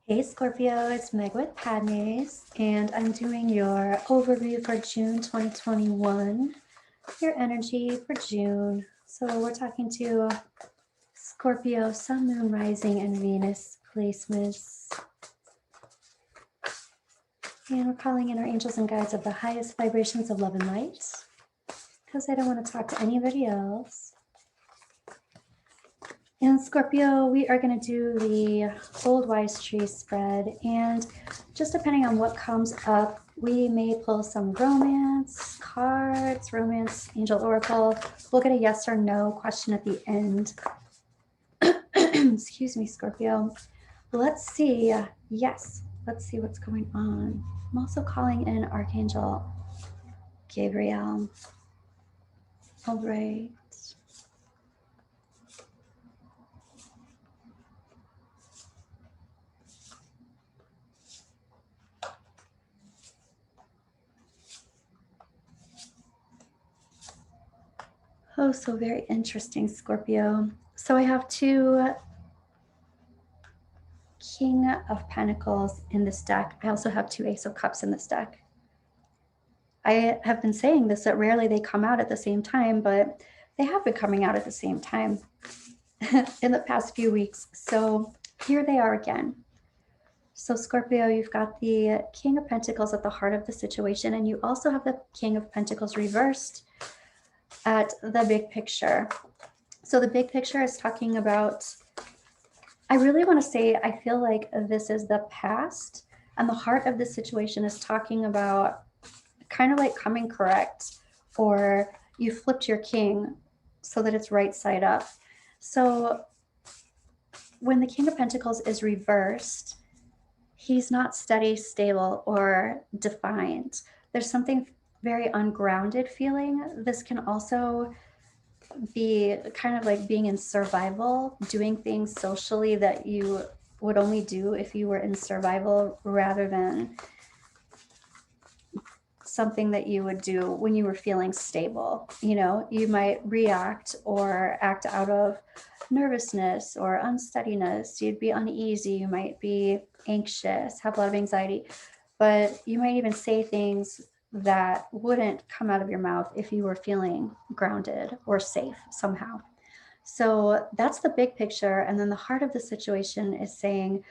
Hey Scorpio, it's Meg with Padmes, and I'm doing your overview for June 2021, your energy for June. So we're talking to Scorpio, Sun, Moon, Rising, and Venus placements. And we're calling in our angels and guides of the highest vibrations of love and light, because I don't want to talk to anybody else. And Scorpio, we are going to do the Old Wise Tree spread, and just depending on what comes up, we may pull some romance cards, romance angel oracle. We'll get a yes or no question at the end. Excuse me, Scorpio. Let's see. Yes, let's see what's going on. I'm also calling in Archangel Gabriel. All right. Oh, so very interesting, Scorpio. So I have two King of Pentacles in this deck. I also have two Ace of Cups in this deck. I have been saying this, that rarely they come out at the same time, but they have been coming out at the same time in the past few weeks. So here they are again. So Scorpio, you've got the King of Pentacles at the heart of the situation, and you also have the King of Pentacles reversed at the big picture. So the big picture is talking about, I really want to say, I feel like this is the past, and the heart of the situation is talking about kind of like coming correct, or you flipped your king so that it's right side up. So when the King of Pentacles is reversed, he's not steady, stable, or defined. There's something very ungrounded feeling. This can also be kind of like being in survival, doing things socially that you would only do if you were in survival, rather than something that you would do when you were feeling stable. You know, you might react or act out of nervousness or unsteadiness. You'd be uneasy, you might be anxious, have a lot of anxiety, but you might even say things that wouldn't come out of your mouth if you were feeling grounded or safe somehow. So that's the big picture. And then the heart of the situation is saying,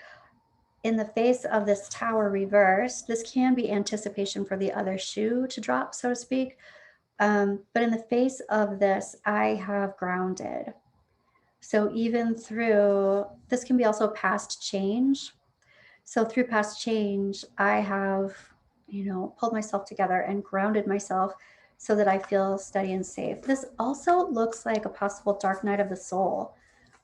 in the face of this tower reverse, this can be anticipation for the other shoe to drop, so to speak. But in the face of this, I have grounded. So even through, this can be also past change. So through past change, I have, pulled myself together and grounded myself so that I feel steady and safe. This also looks like a possible dark night of the soul,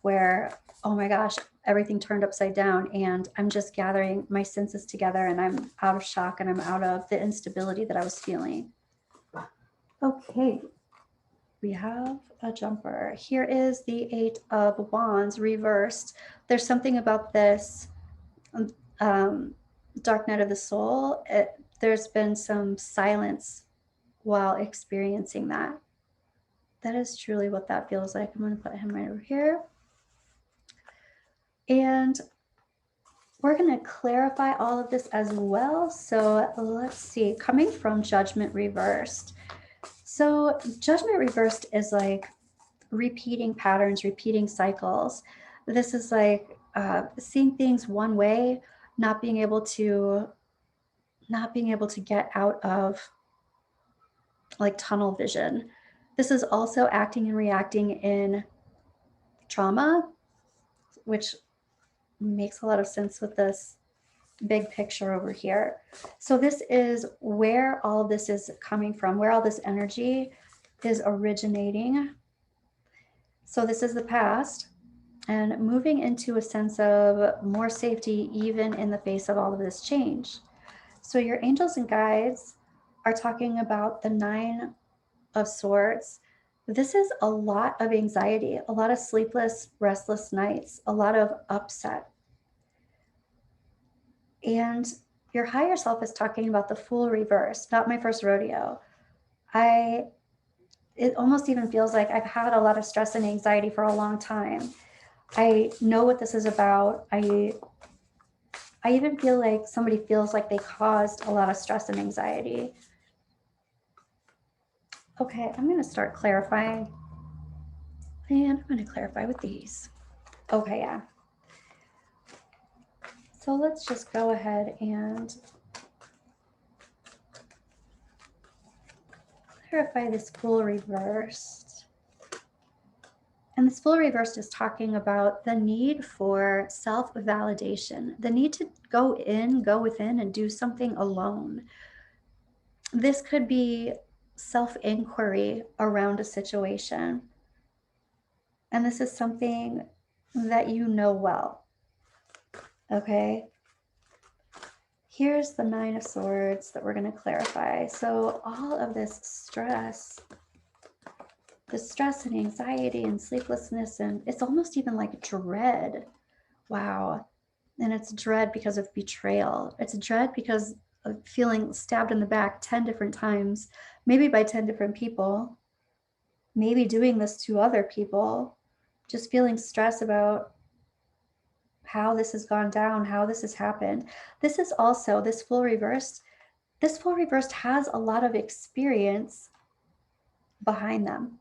where, oh my gosh, everything turned upside down and I'm just gathering my senses together and I'm out of shock and I'm out of the instability that I was feeling. Okay, we have a jumper. Here is the Eight of Wands reversed. There's something about this dark night of the soul. There's been some silence while experiencing that. That is truly what that feels like. I'm going to put him right over here. And we're going to clarify all of this as well. So let's see, coming from Judgment reversed. So Judgment reversed is like repeating patterns, repeating cycles. This is like seeing things one way, not being able to get out of like tunnel vision. This is also acting and reacting in trauma, which makes a lot of sense with this big picture over here. So this is where all this is coming from, where all this energy is originating. So this is the past, and moving into a sense of more safety even in the face of all of this change. So your angels and guides are talking about the Nine of Swords. This is a lot of anxiety, a lot of sleepless, restless nights, a lot of upset. And your higher self is talking about the Fool reverse, not my first rodeo. It almost even feels like I've had a lot of stress and anxiety for a long time. I know what this is about. I even feel like somebody feels like they caused a lot of stress and anxiety. Okay, I'm going to start clarifying. And I'm going to clarify with these. Okay, yeah. So let's just go ahead and clarify this Fool reversed. And this Fool reversed is talking about the need for self-validation, the need to go within and do something alone. This could be self-inquiry around a situation. And this is something that you know well. Okay. Here's the Nine of Swords that we're going to clarify. So all of this stress, the stress and anxiety and sleeplessness, and it's almost even like dread. Wow. And it's dread because of betrayal. It's dread because of feeling stabbed in the back 10 different times, maybe by 10 different people, maybe doing this to other people, just feeling stress about how this has gone down, how this has happened. This is also, this Fool reversed has a lot of experience behind them.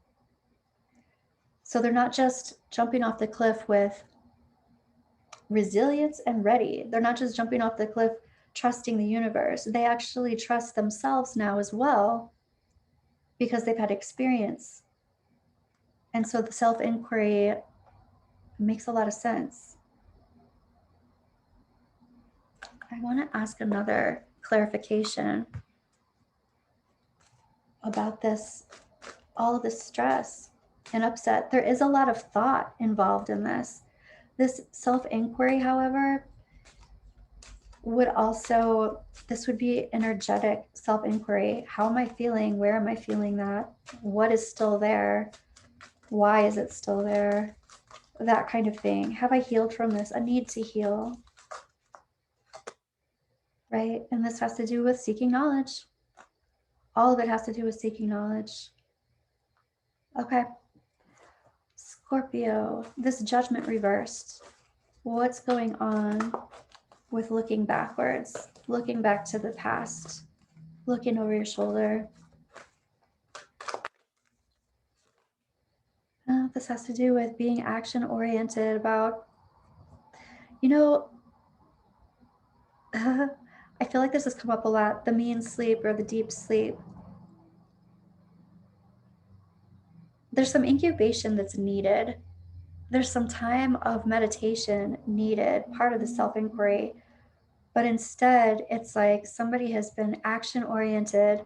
So they're not just jumping off the cliff with resilience and ready. They're not just jumping off the cliff trusting the universe. They actually trust themselves now as well because they've had experience. And so the self-inquiry makes a lot of sense. I want to ask another clarification about this, all of this stress and upset. There is a lot of thought involved in this. This self-inquiry, however, this would be energetic self-inquiry. How am I feeling? Where am I feeling that? What is still there? Why is it still there? That kind of thing. Have I healed from this? A need to heal, right? And this has to do with seeking knowledge. All of it has to do with seeking knowledge. Okay. Scorpio, this Judgment reversed. What's going on with looking backwards, looking back to the past, looking over your shoulder? This has to do with being action-oriented about, I feel like this has come up a lot, the mean sleep or the deep sleep. There's some incubation that's needed. There's some time of meditation needed, part of the self-inquiry. But instead, it's like somebody has been action-oriented,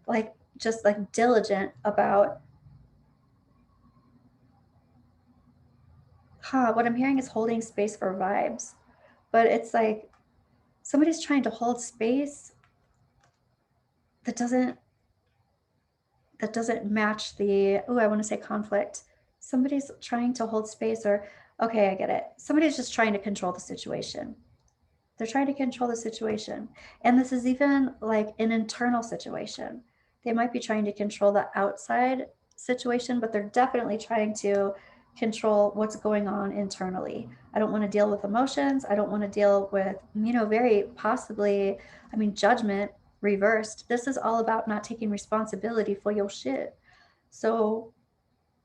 like just like diligent about, what I'm hearing is holding space for vibes. But it's like somebody's trying to hold space that doesn't match the, I want to say conflict. Somebody's trying to hold space, or, okay, I get it. Somebody's just trying to control the situation. They're trying to control the situation. And this is even like an internal situation. They might be trying to control the outside situation, but they're definitely trying to control what's going on internally. I don't want to deal with emotions. I don't want to deal with, very possibly, judgment reversed. This is all about not taking responsibility for your shit. So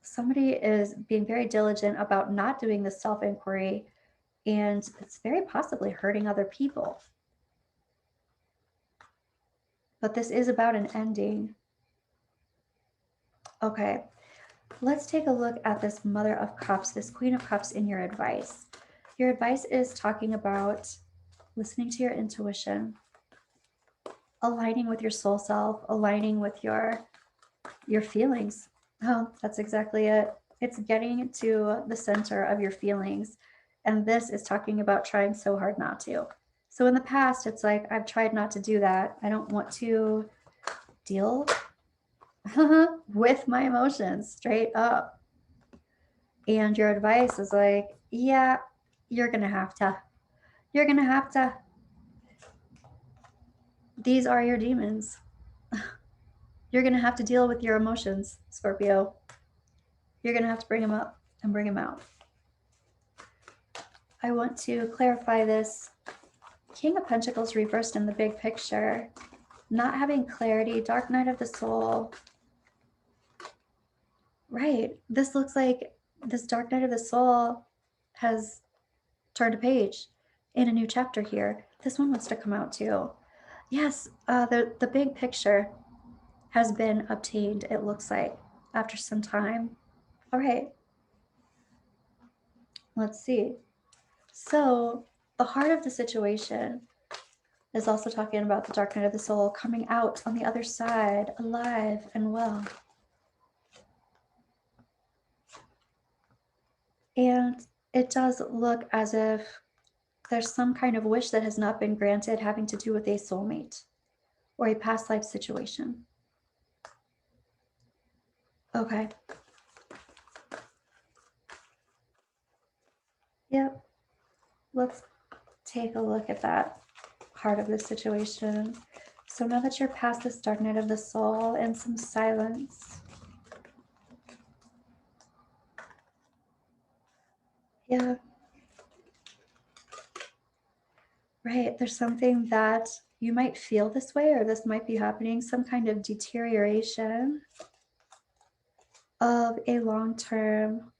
somebody is being very diligent about not doing the self-inquiry, and it's very possibly hurting other people. But this is about an ending. Okay, let's take a look at this Mother of Cups, this Queen of Cups in your advice. Your advice is talking about listening to your intuition, aligning with your soul self, aligning with your feelings. Oh, that's exactly it. It's getting to the center of your feelings. And this is talking about trying so hard not to. So in the past, it's like, I've tried not to do that. I don't want to deal with my emotions straight up. And your advice is like, yeah, you're going to have to. You're going to have to. These are your demons. You're going to have to deal with your emotions, Scorpio. You're going to have to bring them up and bring them out. I want to clarify this King of Pentacles reversed in the big picture. Not having clarity, dark night of the soul. Right. This looks like this dark night of the soul has turned a page in a new chapter here. This one wants to come out too. Yes, the big picture has been obtained, it looks like, after some time. All right. Let's see. So the heart of the situation is also talking about the dark night of the soul coming out on the other side, alive and well. And it does look as if there's some kind of wish that has not been granted having to do with a soulmate or a past life situation. Okay. Yep. Let's take a look at that part of the situation. So now that you're past this dark night of the soul and some silence. Yeah. Right. There's something that you might feel this way, or this might be happening, some kind of deterioration of a long-term,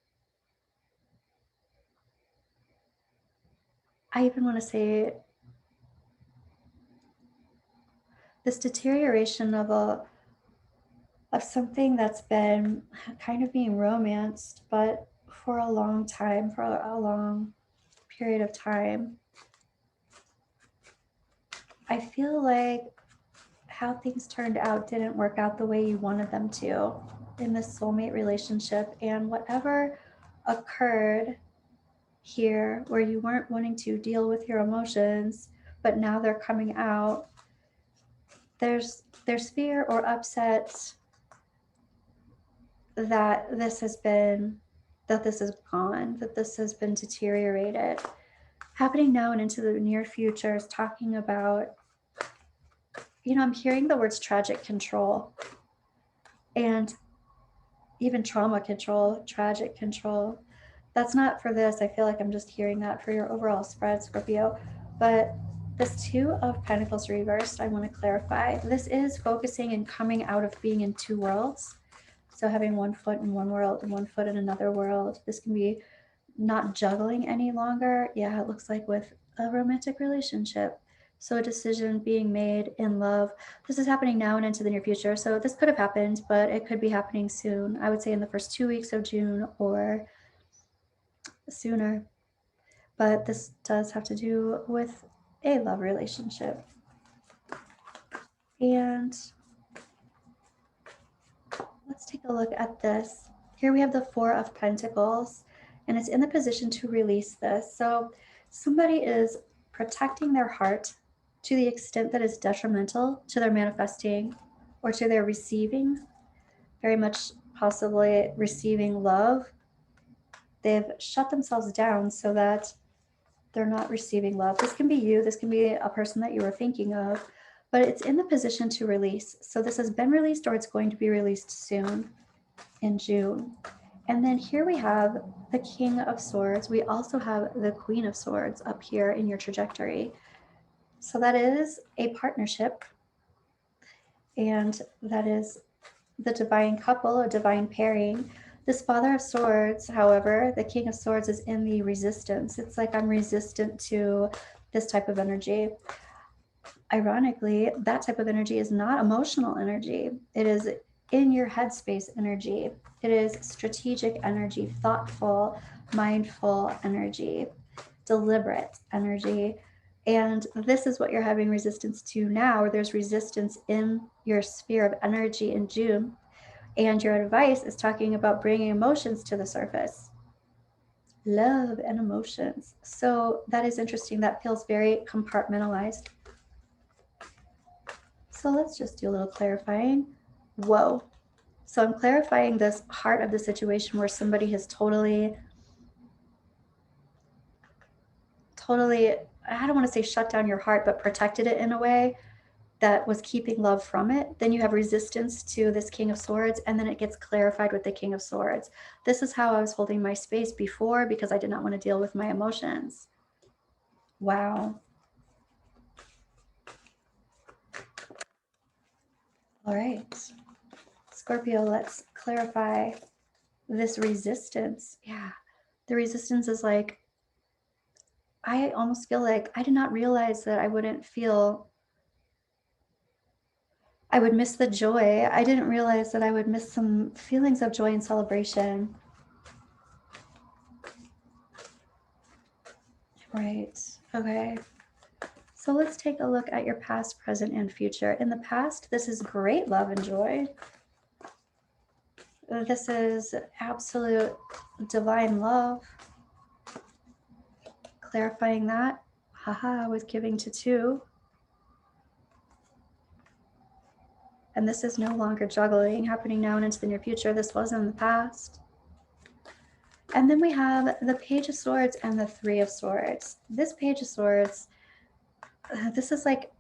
I even want to say this deterioration of something that's been kind of being romanced, but for a long time, for a long period of time. I feel like how things turned out didn't work out the way you wanted them to in this soulmate relationship, and whatever occurred here where you weren't wanting to deal with your emotions, but now they're coming out, there's fear or upset that this is gone, that this has been deteriorated. Happening now and into the near future is talking about, I'm hearing the words tragic control and even trauma control, tragic control. That's not for this. I feel like I'm just hearing that for your overall spread, Scorpio. But this Two of Pentacles reversed, I want to clarify. This is focusing and coming out of being in two worlds. So having one foot in one world and one foot in another world. This can be not juggling any longer. Yeah, it looks like with a romantic relationship. So a decision being made in love. This is happening now and into the near future. So this could have happened, but it could be happening soon. I would say in the first 2 weeks of June or sooner. But this does have to do with a love relationship. And let's take a look at this. Here we have the Four of Pentacles, and it's in the position to release this. So somebody is protecting their heart to the extent that is detrimental to their manifesting or to their receiving, very much possibly receiving love. They've shut themselves down so that they're not receiving love. This can be you, this can be a person that you were thinking of, but it's in the position to release. So this has been released or it's going to be released soon in June. And then here we have the King of Swords. We also have the Queen of Swords up here in your trajectory. So that is a partnership, and that is the divine couple, a divine pairing. This Father of Swords, however, the King of Swords is in the resistance. It's like I'm resistant to this type of energy. Ironically, that type of energy is not emotional energy. It is in your headspace energy. It is strategic energy, thoughtful, mindful energy, deliberate energy. And this is what you're having resistance to now, or there's resistance in your sphere of energy in June. And your advice is talking about bringing emotions to the surface. Love and emotions. So that is interesting. That feels very compartmentalized. So let's just do a little clarifying. Whoa. So I'm clarifying this heart of the situation where somebody has totally, I don't want to say shut down your heart, but protected it in a way that was keeping love from it. Then you have resistance to this King of Swords, and then it gets clarified with the King of Swords. This is how I was holding my space before because I did not want to deal with my emotions. Wow. All right. Scorpio, let's clarify this resistance. Yeah. The resistance is like, I almost feel like I did not realize that I would miss the joy. I didn't realize that I would miss some feelings of joy and celebration. Right. Okay. So let's take a look at your past, present, and future. In the past, this is great love and joy. This is absolute divine love. Clarifying that. Haha, with giving to 2. And this is no longer juggling, happening now and into the near future. This was in the past. And then we have the Page of Swords and the 3 of Swords. This Page of Swords, this is like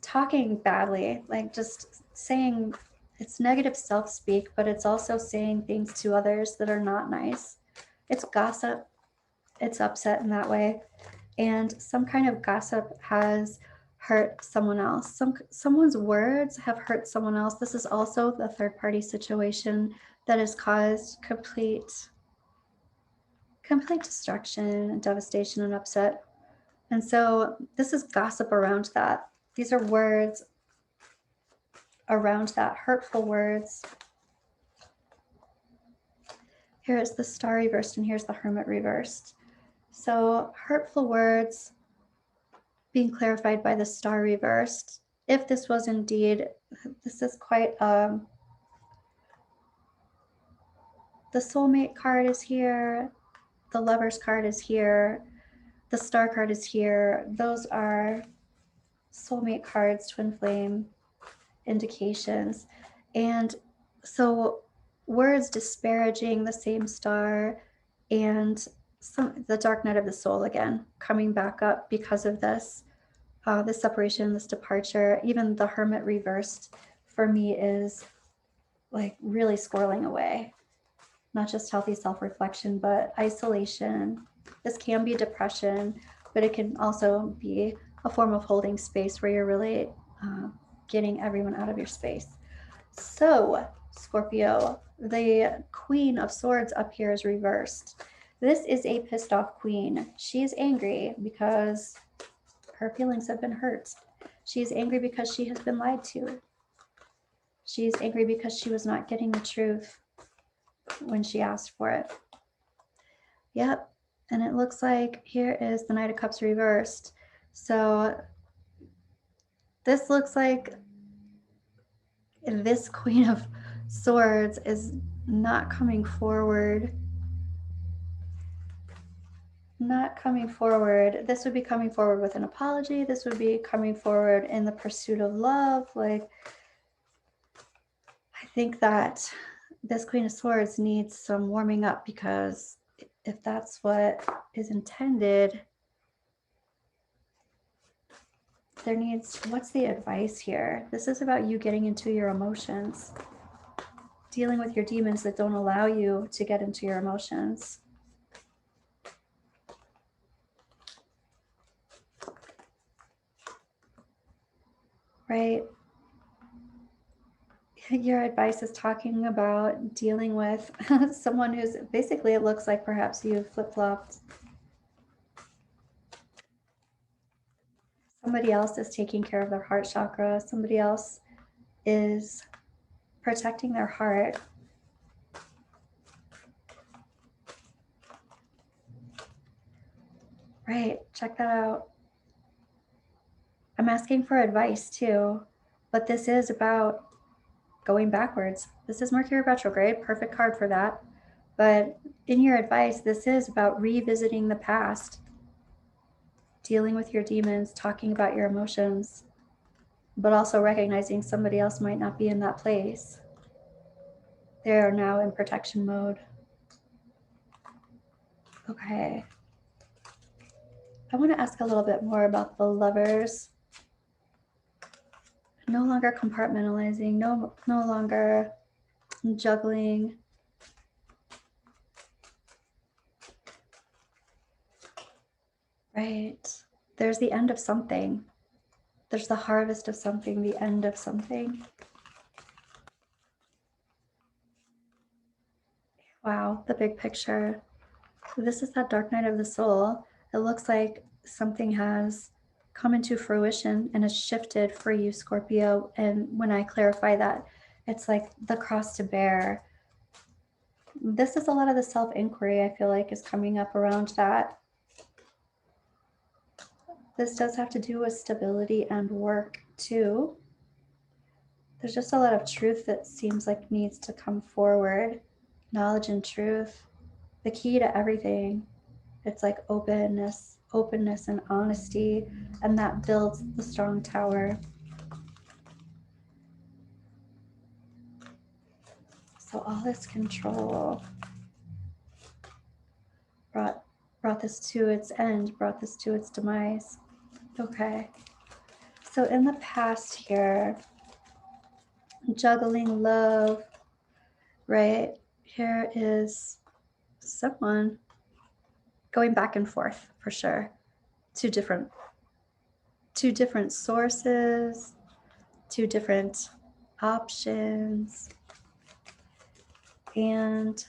talking badly, like just saying, it's negative self-speak, but it's also saying things to others that are not nice. It's gossip. It's upset in that way. And some kind of gossip has hurt someone else. Someone's words have hurt someone else. This is also the third party situation that has caused complete destruction, devastation, and upset. And so this is gossip around that. These are words around that, hurtful words. Here is the Star reversed, and here's the Hermit reversed. So hurtful words being clarified by the Star reversed. If this was indeed, this is quite, the Soulmate card is here, the Lovers card is here, the Star card is here. Those are Soulmate cards, twin flame indications. And so words disparaging the same star and the dark night of the soul again coming back up because of this separation, this departure. Even the Hermit reversed for me is like really squirreling away. Not just healthy self-reflection, but isolation. This can be depression, but it can also be a form of holding space where you're really getting everyone out of your space. So, Scorpio, the Queen of Swords up here is reversed. This is a pissed off queen. She's angry because her feelings have been hurt. She's angry because she has been lied to. She's angry because she was not getting the truth when she asked for it. Yep. And it looks like here is the Knight of Cups reversed. So this looks like this Queen of Swords is not coming forward. This would be coming forward with an apology. This would be coming forward in the pursuit of love. Like, I think that this Queen of Swords needs some warming up, because if that's what is intended, what's the advice here? This is about you getting into your emotions, dealing with your demons that don't allow you to get into your emotions. Right? Your advice is talking about dealing with someone who's basically, it looks like perhaps you've flip-flopped. Somebody else is taking care of their heart chakra. Somebody else is protecting their heart. Right, check that out. I'm asking for advice too, but this is about going backwards. This is Mercury retrograde, perfect card for that. But in your advice, this is about revisiting the past, dealing with your demons, talking about your emotions, but also recognizing somebody else might not be in that place. They are now in protection mode. Okay. I want to ask a little bit more about the Lovers. No longer compartmentalizing, no longer juggling. Right. There's the end of something. There's the harvest of something, the end of something. Wow, the big picture. This is that dark night of the soul. It looks like something has come into fruition and has shifted for you, Scorpio. And when I clarify that, it's like the cross to bear. This is a lot of the self-inquiry I feel like is coming up around that. This does have to do with stability and work too. There's just a lot of truth that seems like needs to come forward. Knowledge and truth. The key to everything. It's like openness and honesty, and that builds the strong tower. So all this control brought this to its end, brought this to its demise. Okay. So in the past here, juggling love, right? Here is someone going back and forth for sure. Two different sources, two different options. And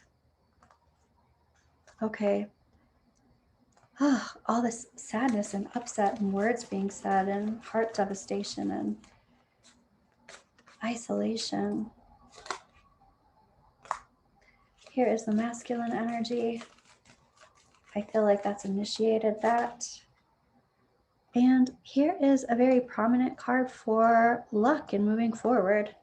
okay. Oh, all this sadness and upset and words being said and heart devastation and isolation. Here is the masculine energy. I feel like that's initiated that. And here is a very prominent card for luck and moving forward.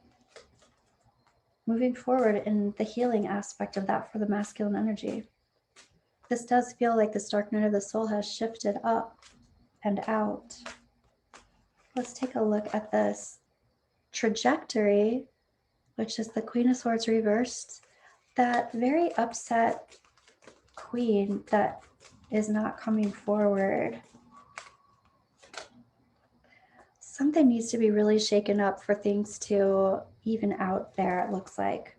Moving forward in the healing aspect of that for the masculine energy. This does feel like this dark night of the soul has shifted up and out. Let's take a look at this trajectory, which is the Queen of Swords reversed. That very upset queen that is not coming forward. Something needs to be really shaken up for things to even out there, it looks like.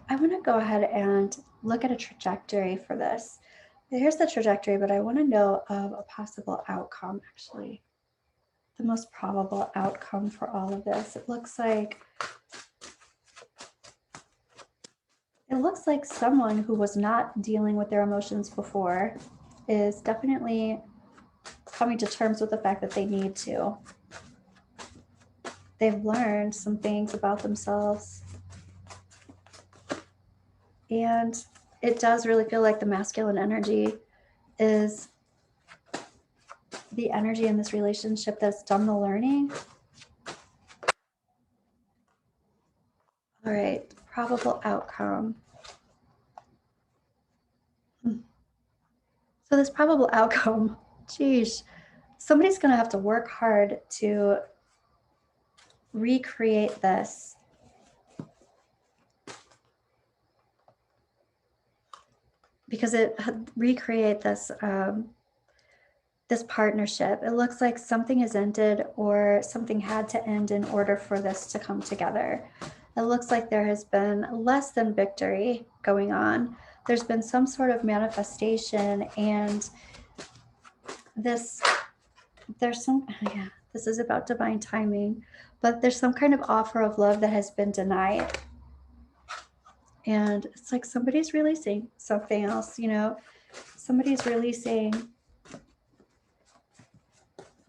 I want to go ahead and look at a trajectory for this. Here's the trajectory, but I want to know of a possible outcome, actually. The most probable outcome for all of this. It looks like someone who was not dealing with their emotions before is definitely coming to terms with the fact that they need to. They've learned some things about themselves. And it does really feel like the masculine energy is the energy in this relationship that's done the learning. All right, probable outcome. So this probable outcome, geez, somebody's going to have to work hard to recreate this. Because recreate this this partnership. It looks like something has ended or something had to end in order for this to come together. It looks like there has been less than victory going on. There's been some sort of manifestation, and this is about divine timing, but there's some kind of offer of love that has been denied. And it's like somebody's releasing something else, somebody's releasing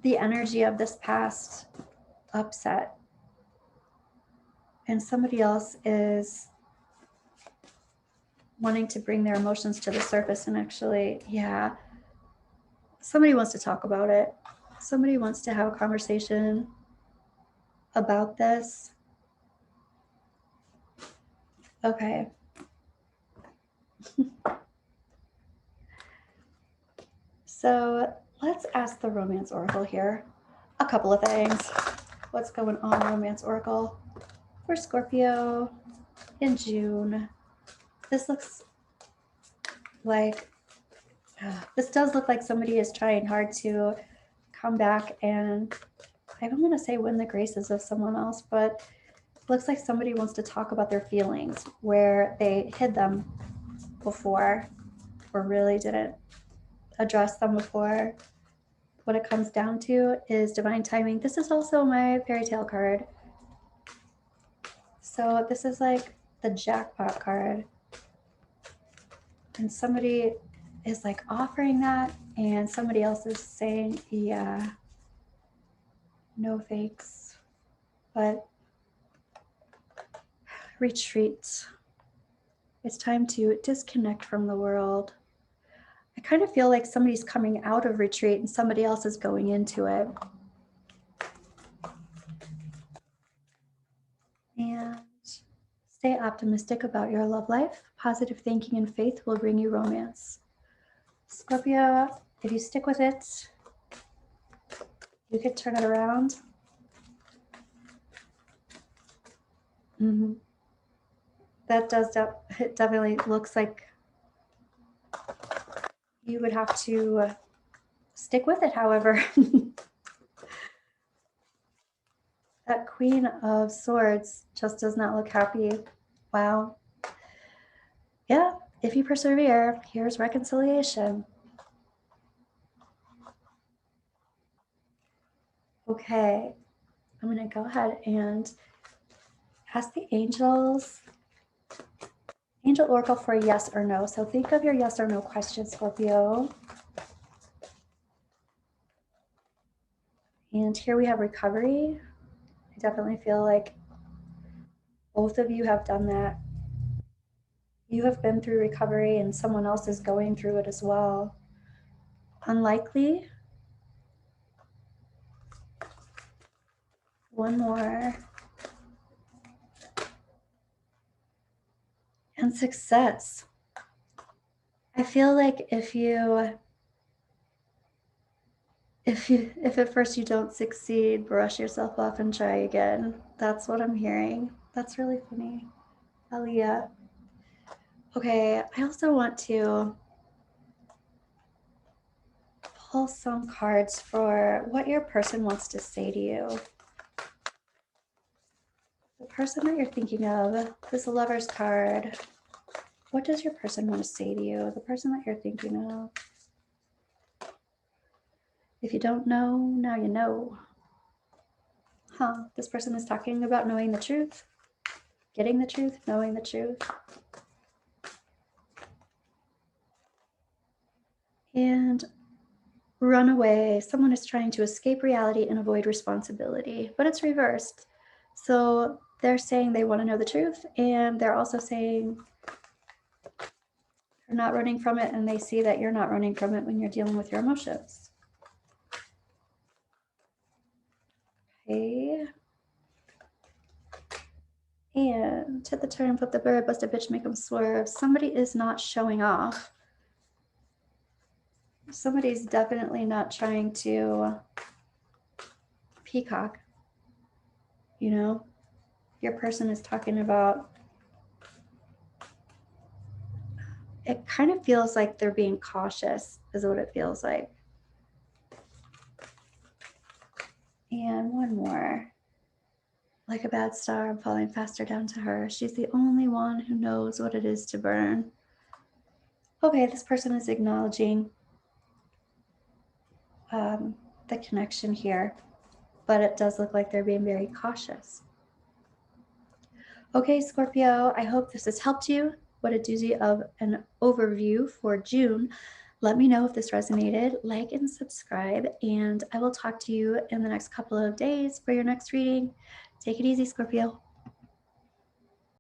the energy of this past upset. And somebody else is wanting to bring their emotions to the surface and actually, somebody wants to talk about it. Somebody wants to have a conversation about this. Okay. So let's ask the Romance Oracle here a couple of things. What's going on, Romance Oracle, for Scorpio in June? This looks like, this does look like somebody is trying hard to come back and, I don't want to say win the graces of someone else, but it looks like somebody wants to talk about their feelings where they hid them before or really didn't addressed them before. What it comes down to is divine timing. This is also my fairy tale card. So this is like the jackpot card. And somebody is like offering that, and somebody else is saying, yeah, no thanks. But retreat. It's time to disconnect from the world. I kind of feel like somebody's coming out of retreat and somebody else is going into it. And stay optimistic about your love life. Positive thinking and faith will bring you romance. Scorpio, if you stick with it, you could turn it around. That does, it definitely looks like you would have to stick with it, however. That Queen of Swords just does not look happy. Wow. Yeah, if you persevere, here's reconciliation. Okay, I'm going to go ahead and ask the angels, Angel Oracle, for a yes or no. So think of your yes or no question, Scorpio. And here we have recovery. I definitely feel like both of you have done that. You have been through recovery and someone else is going through it as well. Unlikely. One more. And success. I feel like if at first you don't succeed, brush yourself off and try again. That's what I'm hearing. That's really funny. Aliyah. Okay, I also want to pull some cards for what your person wants to say to you. The person that you're thinking of, this Lover's card. What does your person want to say to you? The person that you're thinking of. If you don't know, now you know. This person is talking about knowing the truth, getting the truth, knowing the truth. And run away. Someone is trying to escape reality and avoid responsibility, but it's reversed. So they're saying they want to know the truth, and they're also saying you're not running from it, and they see that you're not running from it when you're dealing with your emotions. Okay. And hit the turn, flip the bird, bust a bitch, make them swerve. Somebody is not showing off. Somebody's definitely not trying to peacock. You know, your person is talking about, it kind of feels like they're being cautious, is what it feels like. And one more. Like a bad star, I'm falling faster down to her. She's the only one who knows what it is to burn. Okay, this person is acknowledging the connection here, but it does look like they're being very cautious. Okay, Scorpio, I hope this has helped you. What a doozy of an overview for June. Let me know if this resonated, like and subscribe, and I will talk to you in the next couple of days for your next reading. Take it easy, Scorpio.